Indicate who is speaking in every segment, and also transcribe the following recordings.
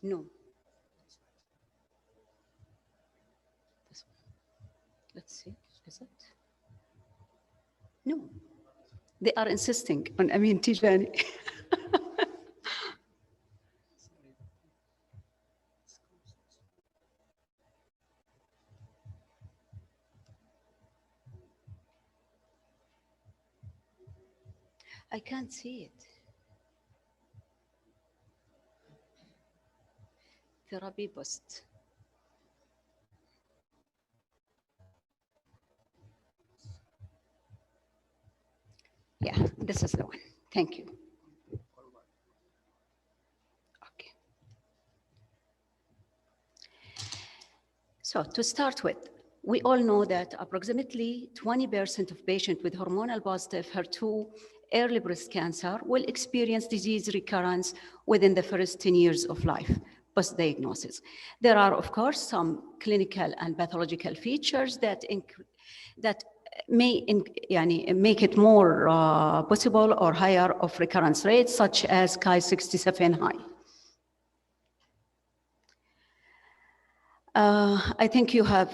Speaker 1: No. This one. Let's see. Is it? No. They are insisting on Amin Tijani. I can't see it. Therapy post. Yeah, this is the one. Thank you. Okay. So to start with, we all know that approximately 20% of patients with hormonal positive HER2 early breast cancer will experience disease recurrence within the first 10 years of life post-diagnosis. There are, of course, some clinical and pathological features that may make it more possible or higher of recurrence rates, such as Ki-67 high. I think you have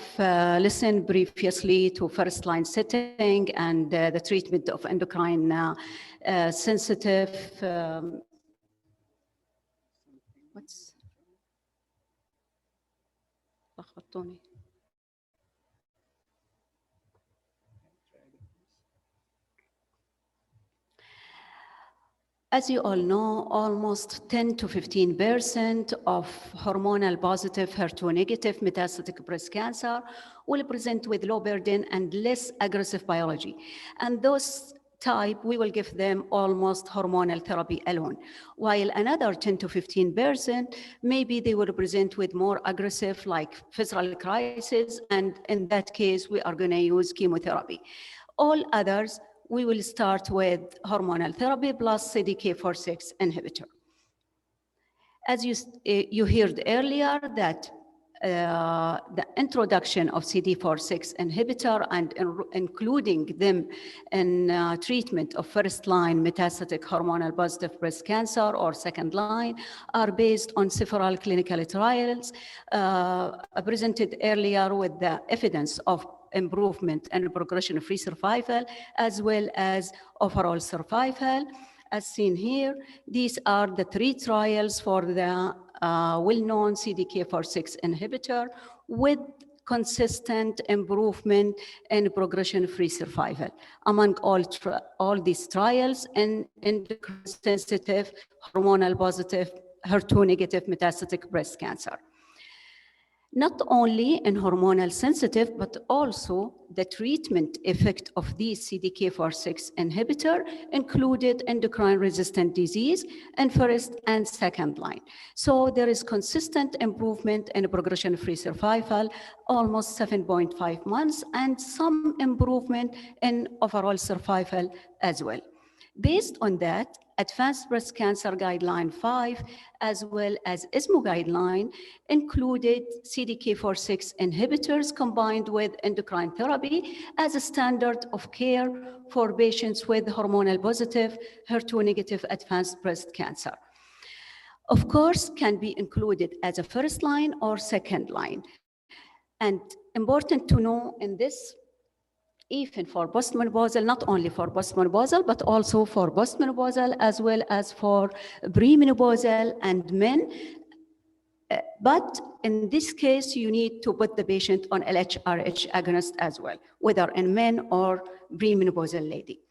Speaker 1: listened previously to first-line setting and the treatment of endocrine sensitive. What's لخبطوني. As you all know, almost 10 to 15% of hormonal positive HER2 negative metastatic breast cancer will present with low burden and less aggressive biology. And those type, we will give them almost hormonal therapy alone. While another 10 to 15%, maybe they will present with more aggressive like visceral crisis. And in that case, we are gonna use chemotherapy. All others, we will start with hormonal therapy plus CDK4/6 inhibitor. As you heard earlier that the introduction of CD4/6 inhibitor and including them in treatment of first-line metastatic hormonal positive breast cancer or second line are based on several clinical trials presented earlier with the evidence of improvement and progression-free survival, as well as overall survival. As seen here, these are the 3 trials for the well-known CDK4/6 inhibitor with consistent improvement in progression-free survival among all these trials in endocrine-sensitive, hormonal-positive, HER2-negative metastatic breast cancer. Not only in hormonal sensitive, but also the treatment effect of these CDK4/6 inhibitor included endocrine resistant disease in first and second line. So there is consistent improvement in progression-free survival, almost 7.5 months, and some improvement in overall survival as well. Based on that, Advanced Breast Cancer Guideline 5, as well as ESMO guideline, included CDK4/6 inhibitors combined with endocrine therapy as a standard of care for patients with hormonal positive, HER2 negative advanced breast cancer. Of course, can be included as a first line or second line. And important to know in this, even for postmenopausal, not only for postmenopausal, but also for postmenopausal, as well as for premenopausal and men. But in this case, you need to put the patient on LHRH agonist as well, whether in men or premenopausal lady.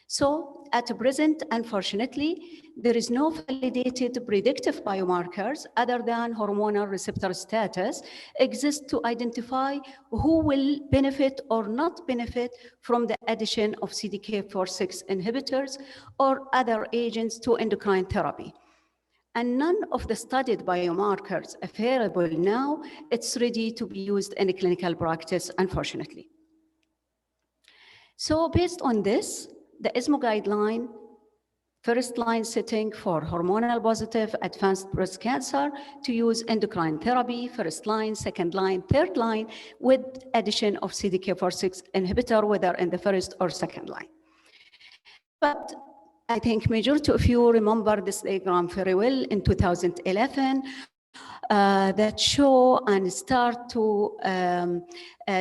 Speaker 1: So at present, unfortunately, there is no validated predictive biomarkers other than hormonal receptor status exist to identify who will benefit or not benefit from the addition of CDK4/6 inhibitors or other agents to endocrine therapy. And none of the studied biomarkers available now, it's ready to be used in a clinical practice, unfortunately. So based on this, the ESMO guideline, first line setting for hormonal positive advanced breast cancer to use endocrine therapy, first line, second line, third line, with addition of CDK4/6 inhibitor, whether in the first or second line. But I think majority of you remember this diagram very well in 2011. that show and start to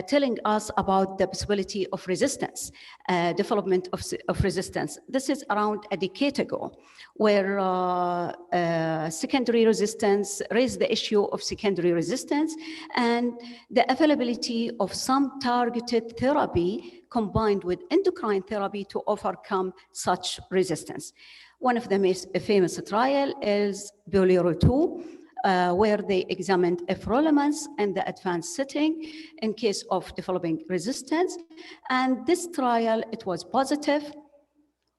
Speaker 1: telling us about the possibility of resistance, development of resistance. This is around a decade ago, where secondary resistance raised the issue of secondary resistance and the availability of some targeted therapy combined with endocrine therapy to overcome such resistance. One of the most famous trial is Bolero-2, where they examined everolimus in the advanced setting in case of developing resistance. And this trial, it was positive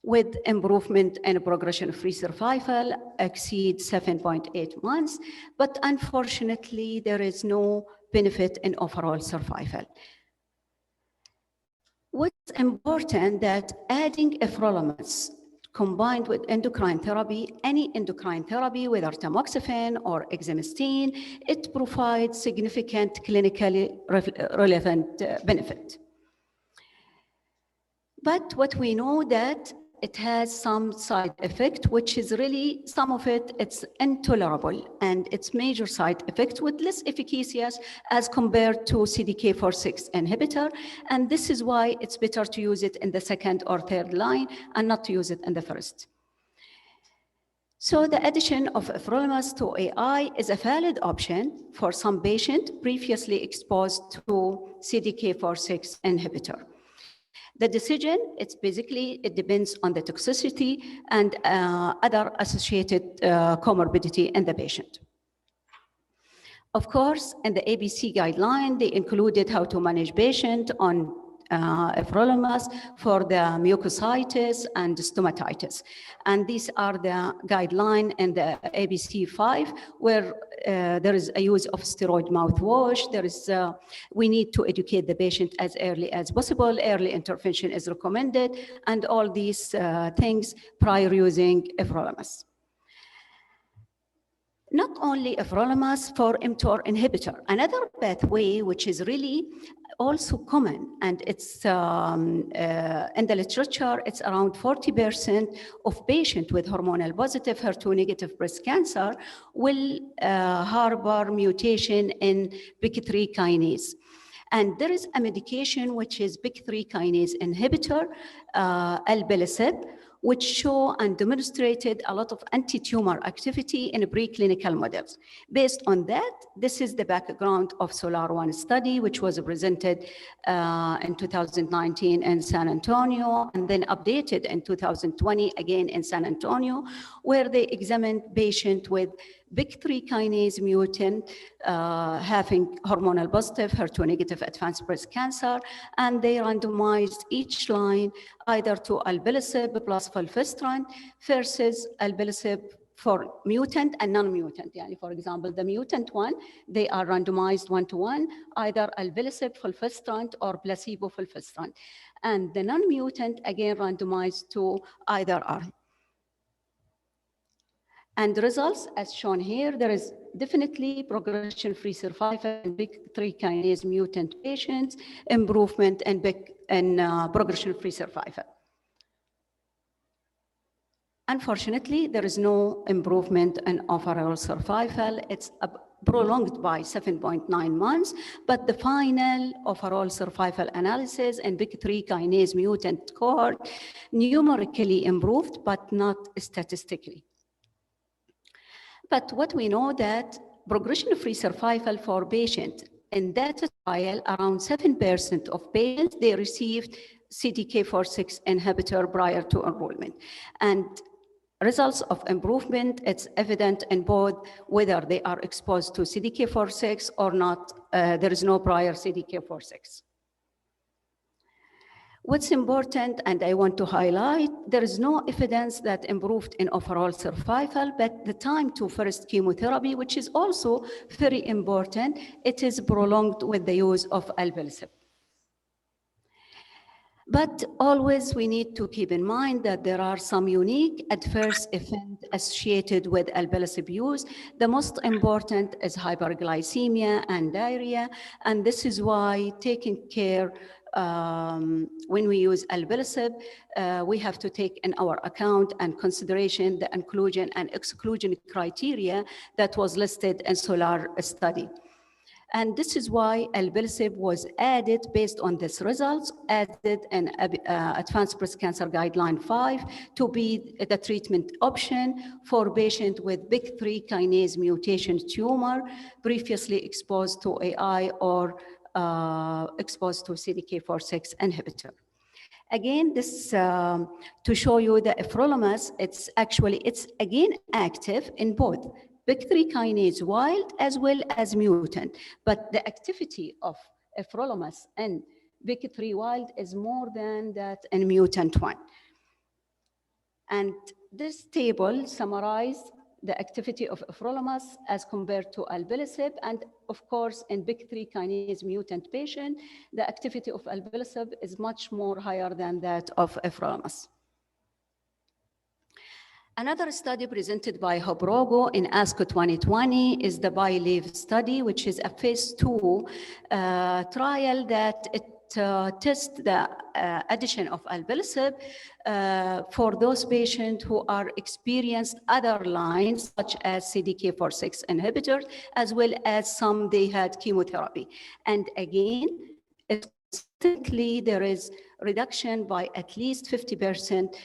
Speaker 1: with improvement in progression-free survival exceed 7.8 months, but unfortunately, there is no benefit in overall survival. What's important that adding everolimus combined with endocrine therapy, any endocrine therapy, whether tamoxifen or exemestane, it provides significant clinically relevant benefit. But what we know that it has some side effect, which is really, some of it, it's intolerable, and it's major side effects with less efficacy as compared to CDK4/6 inhibitor. And this is why it's better to use it in the second or third line and not to use it in the first. So the addition of everolimus to AI is a valid option for some patient previously exposed to CDK4/6 inhibitor. The decision, it depends on the toxicity and other associated comorbidity in the patient. Of course, in the ABC guideline, they included how to manage patient on everolimus for the mucositis and stomatitis. And these are the guideline in the ABC5, where there is a use of steroid mouthwash. There is, we need to educate the patient as early as possible. Early intervention is recommended, and all these things prior using everolimus. Not only everolimus for mTOR inhibitor, another pathway which is really also common, and it's in the literature, it's around 40% of patients with hormonal positive, HER2 negative breast cancer will harbor mutation in PIK3 kinase. And there is a medication which is PIK3 kinase inhibitor, alpelisib, which show and demonstrated a lot of anti-tumor activity in preclinical models. Based on that, this is the background of SOLAR-1 study, which was presented in 2019 in San Antonio, and then updated in 2020 again in San Antonio, where they examined patients with PIK3 kinase mutant having hormonal positive, HER2 negative advanced breast cancer, and they randomized each line either to alpelisib plus fulvestrant versus alpelisib for mutant and non-mutant. Yani for example, the mutant one, they are randomized 1-to-1, either alpelisib, fulvestrant, or placebo fulvestrant. And the non-mutant, again, randomized to either arm. And the results, as shown here, there is definitely progression-free survival in PIK3 kinase mutant patients, improvement in progression-free survival. Unfortunately, there is no improvement in overall survival. It's prolonged by 7.9 months, but the final overall survival analysis in PIK3 kinase mutant cohort numerically improved, but not statistically. But what we know that progression-free survival for patients in that trial, around 7% of patients, they received CDK4/6 inhibitor prior to enrollment. And results of improvement, it's evident in both whether they are exposed to CDK4/6 or not. There is no prior CDK4/6. What's important, and I want to highlight, there is no evidence that improved in overall survival, but the time to first chemotherapy, which is also very important, it is prolonged with the use of alpelisib. But always we need to keep in mind that there are some unique adverse events associated with alpelisib use. The most important is hyperglycemia and diarrhea, and this is why taking care when we use alpelisib, we have to take in our account and consideration the inclusion and exclusion criteria that was listed in SOLAR study. And this is why alpelisib was added based on these results, added in Advanced Breast Cancer Guideline 5 to be the treatment option for patients with PIK3 kinase mutation tumor previously exposed to AI or exposed to CDK4/6 inhibitor. Again, this to show you the everolimus, it's again active in both PIK3 kinase wild as well as mutant, but the activity of everolimus and PIK3 wild is more than that in mutant one. And this table summarizes the activity of everolimus as compared to alpelisib, and of course, in PIK3 kinase mutant patient, the activity of alpelisib is much more higher than that of everolimus. Another study presented by Hobrogo in ASCO 2020 is the BILIVE study, which is a phase 2 trial that it tests the addition of alpelisib for those patients who are experienced other lines, such as CDK4/6 inhibitors, as well as some they had chemotherapy. And again, statistically, there is reduction by at least 50%,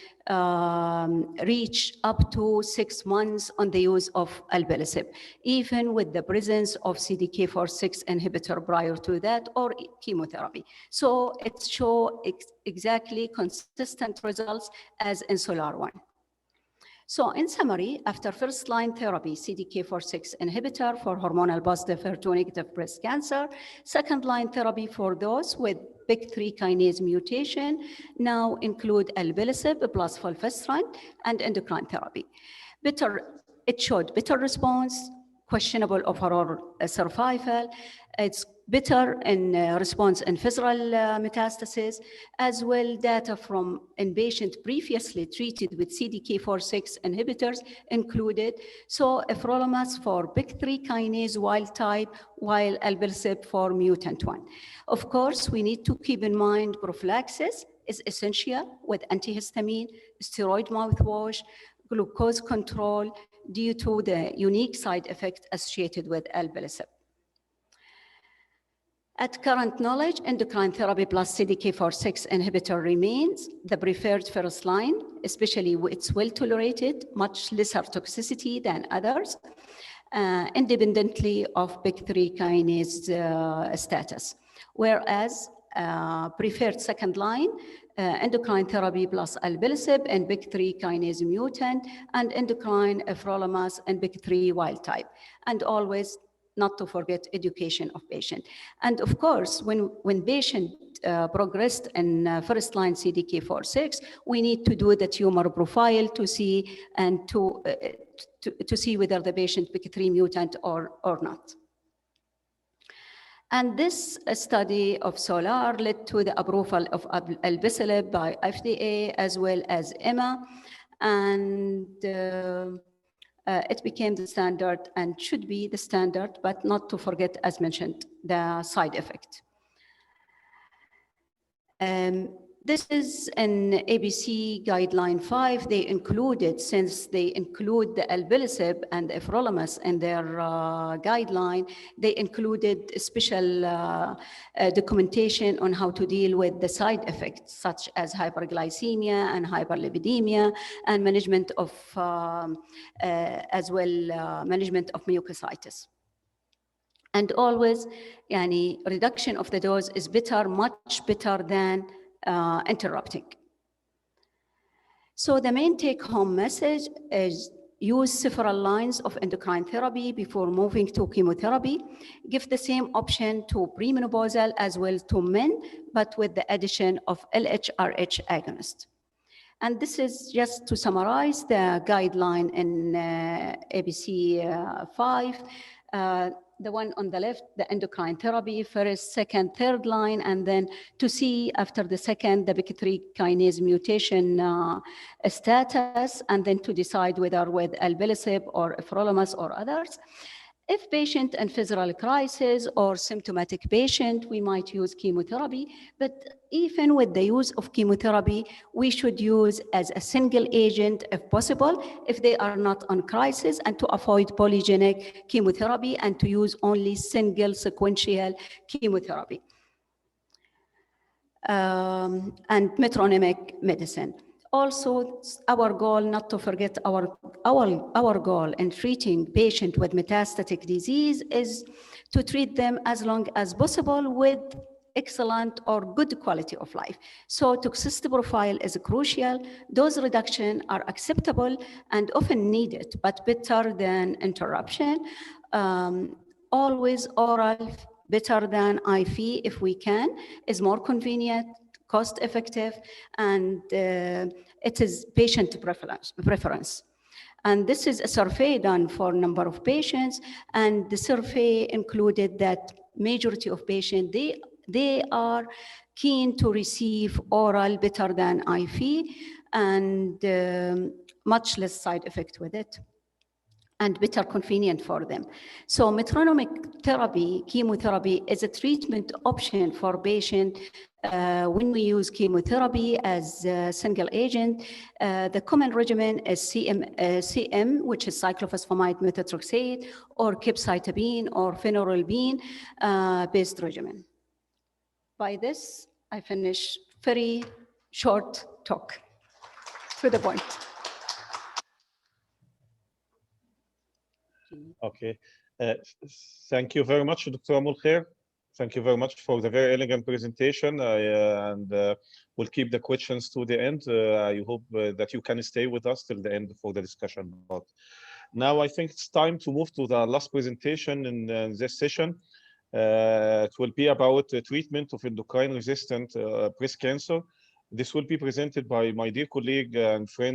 Speaker 1: reach up to 6 months on the use of alpelisib, even with the presence of CDK4/6 inhibitor prior to that or chemotherapy. So it shows exactly consistent results as in SOLAR-1. So in summary, after first-line therapy, CDK4/6 inhibitor for hormonal positive HER2-negative breast cancer, second-line therapy for those with PIK3 kinase mutation now include alpelisib plus fulvestrant and endocrine therapy. It showed better response, questionable overall survival. It's better in response in visceral metastasis, as well data from inpatient previously treated with CDK4/6 inhibitors included. So everolimus for PIK3 kinase wild type, while alpelisib for mutant one. Of course, we need to keep in mind prophylaxis is essential with antihistamine, steroid mouthwash, glucose control due to the unique side effect associated with alpelisib. At current knowledge, endocrine therapy plus CDK4/6 inhibitor remains the preferred first line, especially it's well tolerated, much lesser toxicity than others, independently of PIK3 kinase status. Whereas preferred second line, endocrine therapy plus alpelisib and PIK3 kinase mutant, and endocrine everolimus and PIK3 wild type, and always not to forget education of patient. And of course, when patient progressed in first-line CDK4/6, we need to do the tumor profile to see and to see whether the patient PIK3 mutant or not. And this study of SOLAR led to the approval of alpelisib by FDA as well as EMA, and it became the standard and should be the standard, but not to forget, as mentioned, the side effect. This is an ABC guideline 5. They included, since they include the alpelisib and everolimus in their guideline, they included special documentation on how to deal with the side effects, such as hyperglycemia and hyperlipidemia, and management of, as well, management of mucositis. And always, reduction of the dose is better, much better than interrupting. So the main take-home message is use several lines of endocrine therapy before moving to chemotherapy. Give the same option to premenopausal as well to men, but with the addition of LHRH agonist. And this is just to summarize the guideline in ABC 5. The one on the left, the endocrine therapy, first, second, third line, and then to see after the second, the PIK3 kinase mutation status, and then to decide whether with alpelisib or everolimus or others. If patient in physical crisis or symptomatic patient, we might use chemotherapy, but even with the use of chemotherapy, we should use as a single agent if possible, if they are not on crisis, and to avoid polygenic chemotherapy and to use only single sequential chemotherapy. And metronymic medicine. Also, our goal, not to forget our goal in treating patients with metastatic disease is to treat them as long as possible with excellent or good quality of life. So toxicity profile is crucial. Dose reduction are acceptable and often needed, but better than interruption. Always oral, better than IV if we can, is more convenient, cost effective, and it is patient preference. And this is a survey done for a number of patients, and the survey included that majority of patients, they are keen to receive oral better than IV, and much less side effect with it, and better convenient for them. So metronomic therapy, chemotherapy, is a treatment option for patients when we use chemotherapy as a single agent. The common regimen is CM, which is cyclophosphamide methotrexate, or capecitabine or phenylephrine based regimen. By this, I finish very short talk, to the point.
Speaker 2: Okay, thank you very much, Dr. Omalkhair. Thank you very much for the very elegant presentation, and we'll keep the questions to the end. I hope that you can stay with us till the end for the discussion. But now I think it's time to move to the last presentation in this session. It will be about the treatment of endocrine-resistant breast cancer. This will be presented by my dear colleague and friend,